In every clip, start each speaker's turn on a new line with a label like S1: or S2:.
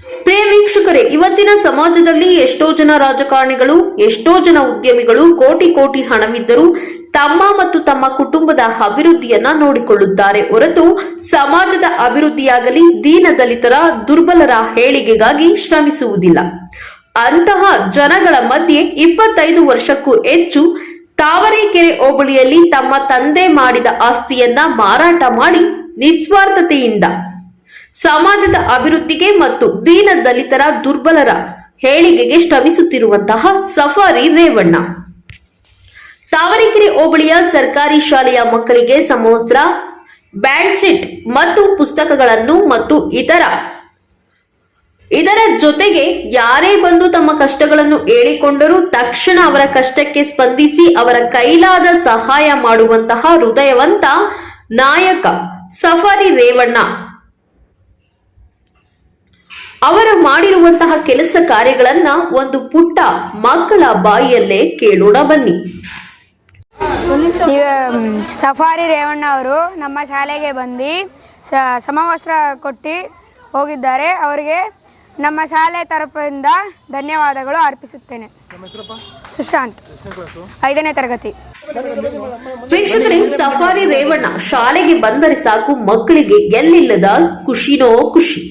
S1: ಪ್ರಿಯ ವೀಕ್ಷಕರೇ, ಇವತ್ತಿನ ಸಮಾಜದಲ್ಲಿ ಎಷ್ಟೋ ಜನ ರಾಜಕಾರಣಿಗಳು, ಎಷ್ಟೋ ಜನ ಉದ್ಯಮಿಗಳು ಕೋಟಿ ಕೋಟಿ ಹಣವಿದ್ದರೂ ತಮ್ಮ ಮತ್ತು ತಮ್ಮ ಕುಟುಂಬದ ಅಭಿವೃದ್ಧಿಯನ್ನ ನೋಡಿಕೊಳ್ಳುತ್ತಾರೆ ಹೊರತು ಸಮಾಜದ ಅಭಿವೃದ್ಧಿಯಾಗಲಿ ದೀನ ದಲಿತರ ದುರ್ಬಲರ ಏಳಿಗೆಗಾಗಿ ಶ್ರಮಿಸುವುದಿಲ್ಲ. ಅಂತಹ ಜನಗಳ ಮಧ್ಯೆ 25 ವರ್ಷಕ್ಕೂ ಹೆಚ್ಚು ತಾವರೆಕೆರೆ ಹೋಬಳಿಯಲ್ಲಿ ತಮ್ಮ ತಂದೆ ಮಾಡಿದ ಆಸ್ತಿಯನ್ನ ಮಾರಾಟ ಮಾಡಿ ನಿಸ್ವಾರ್ಥತೆಯಿಂದ ಸಮಾಜದ ಅಭಿವೃದ್ಧಿಗೆ ಮತ್ತು ದೀನ ದಲಿತರ ದುರ್ಬಲರ ಏಳಿಗೆಗೆ ಶ್ರಮಿಸುತ್ತಿರುವಂತಹ ಸಫಾರಿ ರೇವಣ್ಣ. ತಾವರೆಕೆರೆ ಹೋಬಳಿಯ ಸರ್ಕಾರಿ ಶಾಲೆಯ ಮಕ್ಕಳಿಗೆ ಸಮವಸ್ತ್ರ, ಬ್ಯಾಂಡ್ ಸೆಟ್ ಮತ್ತು ಪುಸ್ತಕಗಳನ್ನು ಮತ್ತು ಇದರ ಜೊತೆಗೆ ಯಾರೇ ಬಂದು ತಮ್ಮ ಕಷ್ಟಗಳನ್ನು ಹೇಳಿಕೊಂಡರೂ ತಕ್ಷಣ ಅವರ ಕಷ್ಟಕ್ಕೆ ಸ್ಪಂದಿಸಿ ಅವರ ಕೈಲಾದ ಸಹಾಯ ಮಾಡುವಂತಹ ಹೃದಯವಂತ ನಾಯಕ ಸಫಾರಿ ರೇವಣ್ಣ ಅವರು ಮಾಡಿರುವಂತಹ ಕೆಲಸ ಕಾರ್ಯಗಳನ್ನ ಒಂದು ಪುಟ್ಟ ಮಕ್ಕಳ ಬಾಯಿಯಲ್ಲೇ ಕೇಳೋಣ ಬನ್ನಿ.
S2: ಸಫಾರಿ ರೇವಣ್ಣ ಅವರು ನಮ್ಮ ಶಾಲೆಗೆ ಬಂದು ಸಮವಸ್ತ್ರ ಕೊಟ್ಟು ಹೋಗಿದ್ದಾರೆ. ಅವರಿಗೆ ನಮ್ಮ ಶಾಲೆ ತರಫಿಂದ ಧನ್ಯವಾದಗಳು ಅರ್ಪಿಸುತ್ತೇನೆ. ಸುಶಾಂತ್, 5ನೇ ತರಗತಿ.
S1: ವೀಕ್ಷಕರೇ, ಸಫಾರಿ ರೇವಣ್ಣ ಶಾಲೆಗೆ ಬಂದರೆ ಸಾಕು ಮಕ್ಕಳಿಗೆ ಎಲ್ಲಿಲ್ಲದ ಖುಷಿನೋ ಖುಷಿ.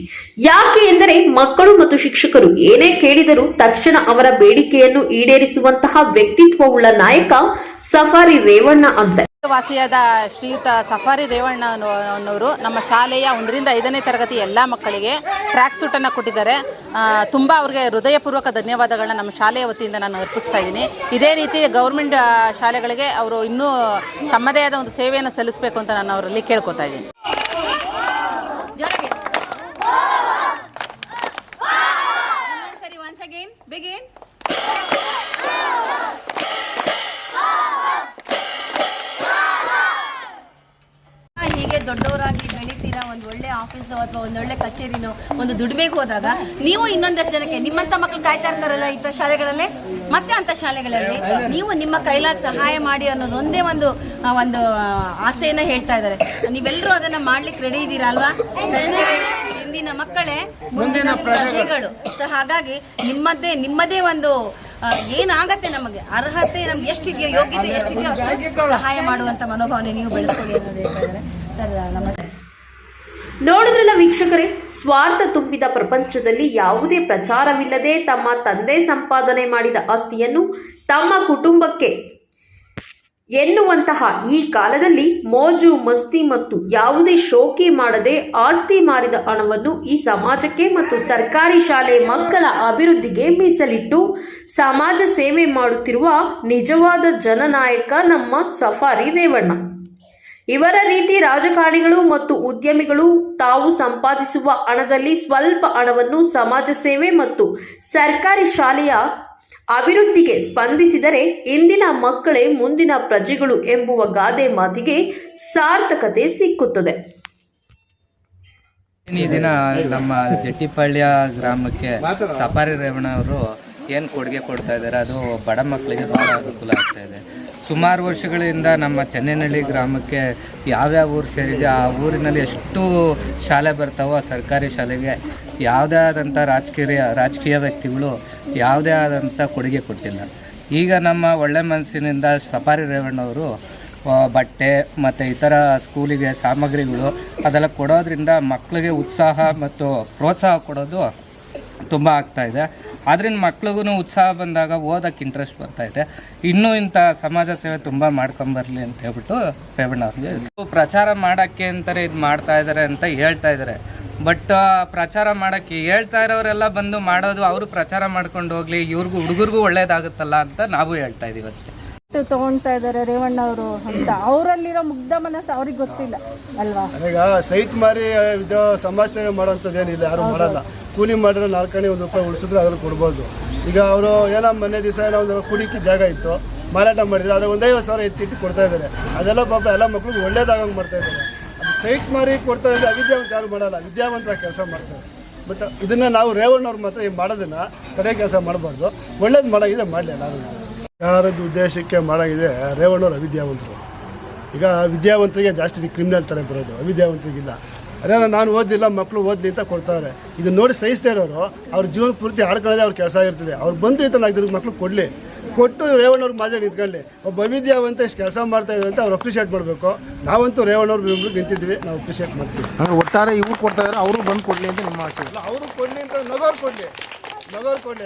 S1: ಯಾಕೆ ಎಂದರೆ ಮಕ್ಕಳು ಮತ್ತು ಶಿಕ್ಷಕರು ಏನೇ ಕೇಳಿದರೂ ತಕ್ಷಣ ಅವರ ಬೇಡಿಕೆಯನ್ನು ಈಡೇರಿಸುವಂತಹ ವ್ಯಕ್ತಿತ್ವವುಳ್ಳ ನಾಯಕ ಸಫಾರಿ ರೇವಣ್ಣ ಅಂತ.
S3: ವಾಸಿಯಾದ ಶ್ರೀಯುತ ಸಫಾರಿ ರೇವಣ್ಣ ಅನ್ನೋರು ನಮ್ಮ ಶಾಲೆಯ 1ರಿಂದ 5ನೇ ತರಗತಿ ಎಲ್ಲ ಮಕ್ಕಳಿಗೆ ಟ್ರ್ಯಾಕ್ ಸೂಟನ್ನು ಕೊಟ್ಟಿದ್ದಾರೆ. ತುಂಬ ಅವ್ರಿಗೆ ಹೃದಯಪೂರ್ವಕ ಧನ್ಯವಾದಗಳನ್ನ ನಮ್ಮ ಶಾಲೆಯ ವತಿಯಿಂದ ನಾನು ಅರ್ಪಿಸ್ತಾ ಇದ್ದೀನಿ. ಇದೇ ರೀತಿ ಗೌರ್ಮೆಂಟ್ ಶಾಲೆಗಳಿಗೆ ಅವರು ಇನ್ನೂ ತಮ್ಮದೇ ಆದ ಒಂದು ಸೇವೆಯನ್ನು ಸಲ್ಲಿಸಬೇಕು ಅಂತ ನಾನು ಅವರಲ್ಲಿ ಕೇಳ್ಕೊತಾ ಇದ್ದೀನಿ.
S4: ಹೀಗೆ ದೊಡ್ಡವರಾಗಿ ಬೆಳಿತೀರಾ, ಒಂದು ಒಳ್ಳೆ ಆಫೀಸು ಅಥವಾ ಒಂದೊಳ್ಳೆ ಕಚೇರಿನೋ ಒಂದು ದುಡಿಮೆಗೆ ಹೋದಾಗ ನೀವು ಇನ್ನೊಂದಷ್ಟು ಜನಕ್ಕೆ ನಿಮ್ಮಂತ ಮಕ್ಕಳು ಕಾಯ್ತಾ ಇರ್ತಾರಲ್ಲ ಇಂಥ ಶಾಲೆಗಳಲ್ಲಿ ಮತ್ತೆ ಅಂತ ಶಾಲೆಗಳಲ್ಲಿ ನೀವು ನಿಮ್ಮ ಕೈಲಾದ ಸಹಾಯ ಮಾಡಿ ಅನ್ನೋದು ಒಂದೇ ಒಂದು ಆಸೆಯನ್ನ ಹೇಳ್ತಾ ಇದ್ದಾರೆ. ನೀವೆಲ್ಲರೂ ಅದನ್ನ ಮಾಡ್ಲಿಕ್ಕೆ ರೆಡಿ ಇದ್ದೀರಾ ಅಲ್ವಾ? ಇಂದಿನ ಮಕ್ಕಳೇ ಮುಂದಿನ ಪ್ರಜೆಗಳು. ಸೊ ಹಾಗಾಗಿ ನಿಮ್ಮದೇ ಒಂದು ಏನಾಗತ್ತೆ, ನಮಗೆ ಅರ್ಹತೆ ನಮ್ಗೆ ಎಷ್ಟಿದೆಯೋ, ಯೋಗ್ಯತೆ ಎಷ್ಟಿದೆಯೋ ಅಷ್ಟು ಸಹಾಯ ಮಾಡುವಂತ ಮನೋಭಾವನೆ ನೀವು ಬೆಳೆಸ್ಕೊಳ್ಳಿ ಅನ್ನೋದು ಹೇಳ್ತಾ ಇದ್ದಾರೆ.
S1: ನೋಡಿದ್ರಲ್ಲ ವೀಕ್ಷಕರೇ, ಸ್ವಾರ್ಥ ತುಂಬಿದ ಪ್ರಪಂಚದಲ್ಲಿ ಯಾವುದೇ ಪ್ರಚಾರವಿಲ್ಲದೆ ತಮ್ಮ ತಂದೆ ಸಂಪಾದನೆ ಮಾಡಿದ ಆಸ್ತಿಯನ್ನು ತಮ್ಮ ಕುಟುಂಬಕ್ಕೆ ಎನ್ನುವಂತಹ ಈ ಕಾಲದಲ್ಲಿ ಮೋಜು ಮಸ್ತಿ ಮತ್ತು ಯಾವುದೇ ಶೋಕಿ ಮಾಡದೆ ಆಸ್ತಿ ಮಾರಿದ ಹಣವನ್ನು ಈ ಸಮಾಜಕ್ಕೆ ಮತ್ತು ಸರ್ಕಾರಿ ಶಾಲೆ ಮಕ್ಕಳ ಅಭಿವೃದ್ಧಿಗೆ ಮೀಸಲಿಟ್ಟು ಸಮಾಜ ಸೇವೆ ಮಾಡುತ್ತಿರುವ ನಿಜವಾದ ಜನನಾಯಕ ನಮ್ಮ ಸಫಾರಿ ರೇವಣ್ಣ. ಇವರ ರೀತಿ ರಾಜಕಾರಣಿಗಳು ಮತ್ತು ಉದ್ಯಮಿಗಳು ತಾವು ಸಂಪಾದಿಸುವ ಹಣದಲ್ಲಿ ಸ್ವಲ್ಪ ಹಣವನ್ನು ಸಮಾಜ ಸೇವೆ ಮತ್ತು ಸರ್ಕಾರಿ ಶಾಲೆಯ ಅಭಿವೃದ್ಧಿಗೆ ಸ್ಪಂದಿಸಿದರೆ ಇಂದಿನ ಮಕ್ಕಳೇ ಮುಂದಿನ ಪ್ರಜೆಗಳು ಎಂಬುವ ಗಾದೆ ಮಾತಿಗೆ ಸಾರ್ಥಕತೆ ಸಿಕ್ಕುತ್ತದೆ.
S5: ಈ ದಿನ ನಮ್ಮ ಜಟ್ಟಿಪಳ್ಳಿಯ ಗ್ರಾಮಕ್ಕೆ ಸಫಾರಿ ರೇವಣ್ಣ ಅವರು ಏನು ಕೊಡುಗೆ ಕೊಡ್ತಾ ಇದ್ದಾರೆ, ಅದು ಬಡ ಮಕ್ಕಳಿಗೆ ಭಾಳ ಅನುಕೂಲ ಆಗ್ತಾ ಇದೆ. ಸುಮಾರು ವರ್ಷಗಳಿಂದ ನಮ್ಮ ಚೆನ್ನೈನಹಳ್ಳಿ ಗ್ರಾಮಕ್ಕೆ ಯಾವ್ಯಾವ ಊರು ಸೇರಿದೆ ಆ ಊರಿನಲ್ಲಿ ಎಷ್ಟು ಶಾಲೆ ಬರ್ತಾವೋ ಸರ್ಕಾರಿ ಶಾಲೆಗೆ ಯಾವುದೇ ಆದಂಥ ರಾಜಕೀಯ ವ್ಯಕ್ತಿಗಳು ಯಾವುದೇ ಆದಂಥ ಕೊಡುಗೆ ಕೊಟ್ಟಿಲ್ಲ. ಈಗ ನಮ್ಮ ಒಳ್ಳೆ ಮನಸ್ಸಿನಿಂದ ಸಫಾರಿ ರೇವಣ್ಣವರು ಬಟ್ಟೆ ಮತ್ತು ಇತರ ಸ್ಕೂಲಿಗೆ ಸಾಮಗ್ರಿಗಳು ಅದೆಲ್ಲ ಕೊಡೋದ್ರಿಂದ ಮಕ್ಕಳಿಗೆ ಉತ್ಸಾಹ ಮತ್ತು ಪ್ರೋತ್ಸಾಹ ಕೊಡೋದು ತುಂಬ ಆಗ್ತಾಯಿದೆ. ಆದ್ದರಿಂದ ಮಕ್ಳಿಗೂ ಉತ್ಸಾಹ ಬಂದಾಗ ಓದೋಕ್ಕೆ ಇಂಟ್ರೆಸ್ಟ್ ಬರ್ತಾಯಿದೆ. ಇನ್ನೂ ಇಂಥ ಸಮಾಜ ಸೇವೆ ತುಂಬ ಮಾಡ್ಕೊಂಬರಲಿ ಅಂತ ಹೇಳ್ಬಿಟ್ಟು ರೇವಣ್ಣ ಅವ್ರಿಗೆ ಪ್ರಚಾರ ಮಾಡೋಕ್ಕೆ ಅಂತಾರೆ ಇದು ಮಾಡ್ತಾ ಇದ್ದಾರೆ ಅಂತ ಹೇಳ್ತಾ ಇದ್ದಾರೆ. ಬಟ್ ಪ್ರಚಾರ ಮಾಡೋಕ್ಕೆ ಹೇಳ್ತಾ ಇರೋರೆಲ್ಲ ಬಂದು ಮಾಡೋದು ಅವರು ಪ್ರಚಾರ ಮಾಡ್ಕೊಂಡು ಹೋಗಲಿ, ಇವ್ರಿಗೂ ಹುಡುಗರಿಗೂ ಒಳ್ಳೇದಾಗುತ್ತಲ್ಲ ಅಂತ ನಾವು ಹೇಳ್ತಾ ಇದ್ದೀವಿ ಅಷ್ಟೇ.
S6: ತಗೊಳ್ತಾ ಇದ್ದಾರೆ ರೇವಣ್ಣ ಅವರು ಅಂತ ಅವರಲ್ಲಿರೋ ಮುಗ್ಧ ಮನಸ್ಸು ಅವ್ರಿಗೆ ಗೊತ್ತಿಲ್ಲ ಅಲ್ವಾ?
S7: ಈಗ ಸೈಟ್ ಮಾರಿ ಇದು ಸಮಾಜ ಸೇವೆ ಮಾಡೋಂಥದ್ದು ಏನಿಲ್ಲ, ಯಾರು ಮಾಡಲ್ಲ. ಕೂಲಿ ಮಾಡಿದ್ರೆ 4 ಆಣೆ 1 ರೂಪಾಯಿ ಉಳಿಸಿದ್ರೆ ಅದ್ರಲ್ಲಿ ಕೊಡ್ಬೋದು. ಈಗ ಅವರು ಏನೋ ಮೊನ್ನೆ ದಿವಸ ಏನೋ ಒಂದು ಕುಡಿಕೆ ಜಾಗ ಇತ್ತು, ಮಾರಾಟ ಮಾಡಿದ್ರೆ ಅದ್ರ 50,000 ಎತ್ತಿಟ್ಟು ಕೊಡ್ತಾ ಇದ್ದಾರೆ. ಅದೆಲ್ಲ ಪಾಪ ಎಲ್ಲ ಮಕ್ಳಿಗೆ ಒಳ್ಳೇದಾಗಂಗೆ ಮಾಡ್ತಾ ಇದ್ದಾರೆ. ಅದು ಸೈಟ್ ಮಾರಿ ಕೊಡ್ತಾ ಇದ್ದಾರೆ, ಅವಿದ್ಯಾವಂತ ಯಾರು ಮಾಡಲ್ಲ, ವಿದ್ಯಾವಂತರ ಕೆಲಸ ಮಾಡ್ತಾರೆ. ಬಟ್ ಇದನ್ನು ನಾವು ರೇವಣ್ಣವ್ರು ಮಾತ್ರ ಈ ಮಾಡೋದನ್ನು ಕಡೆ ಕೆಲಸ ಮಾಡಬಾರ್ದು, ಒಳ್ಳೇದು ಮಾಡೋಗಿದೆ ಮಾಡಲಿ. ಎಲ್ಲರೂ ಯಾರದ್ದು ಉದ್ದೇಶಕ್ಕೆ ಮಾಡೋಗಿದೆ. ರೇವಣ್ಣವ್ರು ಅವಿದ್ಯಾವಂತರು. ಈಗ ವಿದ್ಯಾವಂತರಿಗೆ ಜಾಸ್ತಿ ಕ್ರಿಮಿನಲ್ ಥರ ಬರೋದು, ಅವಿದ್ಯಾವಂತರಿಗಿಲ್ಲ. ಅದೇ ನಾನು ಓದಿಲ್ಲ ಮಕ್ಕಳು ಓದಲಿ ಅಂತ ಕೊಡ್ತಾರೆ. ಇದನ್ನ ನೋಡಿ ಸಹಿಸ್ತಾ ಇರೋರು ಅವ್ರ ಜೀವನ ಪೂರ್ತಿ ಆಡ್ಕೊಳ್ಳೋದೇ ಅವ್ರ ಕೆಲಸ ಆಗಿರ್ತದೆ. ಅವ್ರು ಬಂದು ಈ ಥರ 4 ಜನಕ್ಕೆ ಮಕ್ಕಳು ಕೊಡಲಿ, ಕೊಟ್ಟು ರೇವಣ್ಣವ್ರಿಗೆ ಮಾಜಾಗಿ ನಿಂತ್ಕೊಳ್ಳಿ. ಒಬ್ಬ ವಿದ್ಯಾವಂತ ಇಷ್ಟು ಕೆಲಸ ಮಾಡ್ತಾ ಇದ್ದಾರೆ ಅಂತ ಅವ್ರು ಅಪ್ರಿಷಿಯೇಟ್ ಮಾಡಬೇಕು. ನಾವಂತೂ ರೇವಣ್ಣವ್ರು ನಿಂತಿದ್ವಿ, ನಾವು ಅಪ್ರಿಷಿಯೇಟ್ ಮಾಡ್ತೀವಿ.
S8: ಅಂದರೆ ಒಟ್ಟಾರೆ ಇವ್ರು ಕೊಡ್ತಾ ಇದ್ದಾರೆ, ಅವರು ಬಂದು ಕೊಡಲಿ ಅಂತ ನಿಮ್ಮ ಆಸೆ.
S7: ಅವರು ಕೊಡಲಿ ಅಂತ ನಗೋರು ಕೊಡಲಿ,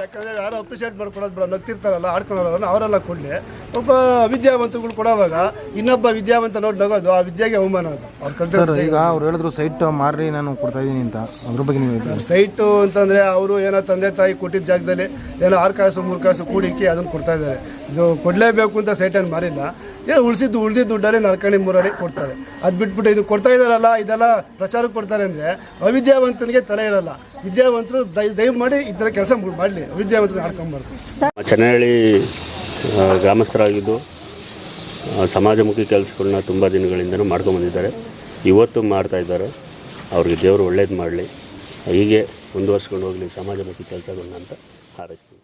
S7: ಯಾಕಂದರೆ ಯಾರು ಅಪ್ರಿಷಿಯೇಟ್ ಮಾಡ್ಕೊಡೋದು ಬೇಡ, ನಗ್ತಿರ್ತಾರಲ್ಲ ಆಡ್ಕೊಳ್ಳೋರಲ್ಲ ಅವರೆಲ್ಲ ಕೊಡಲಿ. ಒಬ್ಬ ವಿದ್ಯಾವಂತಗಳು ಕೊಡೋವಾಗ ಇನ್ನೊಬ್ಬ ವಿದ್ಯಾವಂತ ನೋಡಿ ನಗೋದು ಆ ವಿದ್ಯೆಗೆ ಅವಮಾನ ಅದು. ಅವ್ರು ಕಲ್ತಿರೋ
S8: ಈಗ ಅವ್ರು ಹೇಳಿದ್ರು ಸೈಟ್ ಮಾರಿ ನಾನು ಕೊಡ್ತಾ ಇದ್ದೀನಿ ಅಂತ, ಅದ್ರ ಬಗ್ಗೆ ನೀವು
S7: ಸೈಟು ಅಂತಂದರೆ ಅವರು ಏನೋ ತಂದೆ ತಾಯಿ ಕೊಟ್ಟಿದ್ದ ಜಾಗದಲ್ಲಿ ಏನೋ 6 ಕಾಸು 3 ಕಾಸು ಕೂಡಿಕ್ಕಿ ಅದನ್ನು ಕೊಡ್ತಾ ಇದ್ದಾರೆ. ಇದು ಕೊಡಲೇಬೇಕು ಅಂತ ಸೈಟನ್ನು ಮಾರಿಲ್ಲ, ಏನು ಉಳಿದಿದ್ದ ದುಡ್ಡಲ್ಲಿ 4 3 ಕೊಡ್ತಾರೆ. ಅದು ಬಿಟ್ಬಿಟ್ಟು ಇದು ಕೊಡ್ತಾ ಇದ್ದಾರಲ್ಲ, ಇದೆಲ್ಲ ಪ್ರಚಾರಕ್ಕೆ ಕೊಡ್ತಾರೆ ಅಂದರೆ ಅವಿದ್ಯಾವಂತನಿಗೆ ತಲೆ ಇರಲ್ಲ. ವಿದ್ಯಾವಂತರು ದಯವು ಮಾಡಿ ಈ ಥರ ಕೆಲಸ ಮಾಡಲಿ, ವಿದ್ಯಾವಂತರು ಆಡ್ಕೊಂಬಾರ್ದು.
S9: ಚನ್ನಹಳ್ಳಿ ಗ್ರಾಮಸ್ಥರಾಗಿದ್ದು ಸಮಾಜಮುಖಿ ಕೆಲಸಗಳನ್ನ ತುಂಬ ದಿನಗಳಿಂದನೂ ಮಾಡ್ಕೊಂಬಂದಿದ್ದಾರೆ. ಇವತ್ತು ಮಾಡ್ತಾಯಿದ್ದಾರೆ. ಅವ್ರಿಗೆ ದೇವರು ಒಳ್ಳೇದು ಮಾಡಲಿ, ಹೀಗೆ ಮುಂದುವರ್ಸ್ಕೊಂಡು ಹೋಗಲಿ ಸಮಾಜಮುಖಿ ಕೆಲಸಗಳನ್ನ ಅಂತ ಹಾರೈಸ್ತೀನಿ.